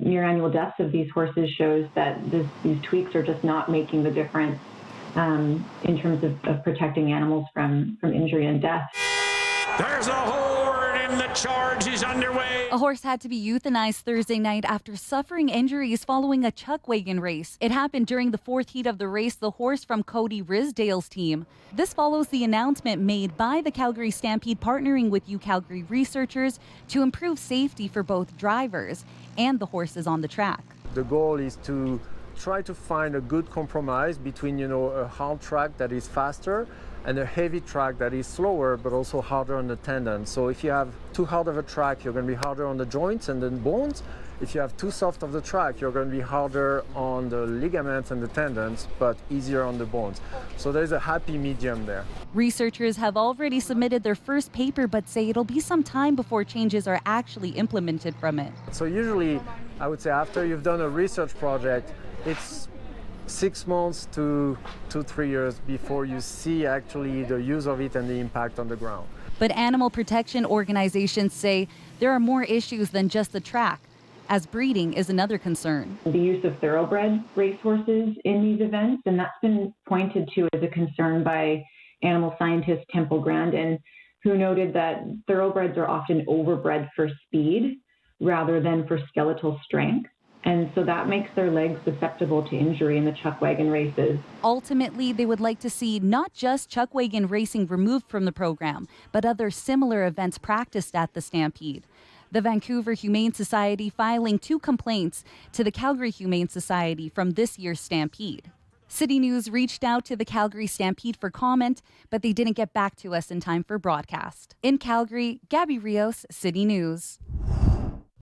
near annual deaths of these horses shows that these tweaks are just not making the difference in terms of protecting animals from injury and death. There's a horde and the charge is underway. A horse had to be euthanized Thursday night after suffering injuries following a chuckwagon race. It happened during the fourth heat of the race, the horse from Cody Risdale's team. This follows the announcement made by the Calgary Stampede partnering with U Calgary researchers to improve safety for both drivers and the horses on the track. The goal is to try to find a good compromise between, a hard track that is faster and a heavy track that is slower but also harder on the tendons. So if you have too hard of a track, you're going to be harder on the joints and the bones. If you have too soft of the track, you're going to be harder on the ligaments and the tendons, but easier on the bones. So there's a happy medium there. Researchers have already submitted their first paper, but say it'll be some time before changes are actually implemented from it. So usually, I would say after you've done a research project, it's 6 months to 2-3 years before you see actually the use of it and the impact on the ground. But animal protection organizations say there are more issues than just the track, as breeding is another concern. The use of thoroughbred racehorses in these events, and that's been pointed to as a concern by animal scientist Temple Grandin, who noted that thoroughbreds are often overbred for speed rather than for skeletal strength. And so that makes their legs susceptible to injury in the chuckwagon races. Ultimately, they would like to see not just chuckwagon racing removed from the program, but other similar events practiced at the Stampede. The Vancouver Humane Society filing 2 complaints to the Calgary Humane Society from this year's Stampede. City News reached out to the Calgary Stampede for comment, but they didn't get back to us in time for broadcast. In Calgary, Gaby Rios, City News.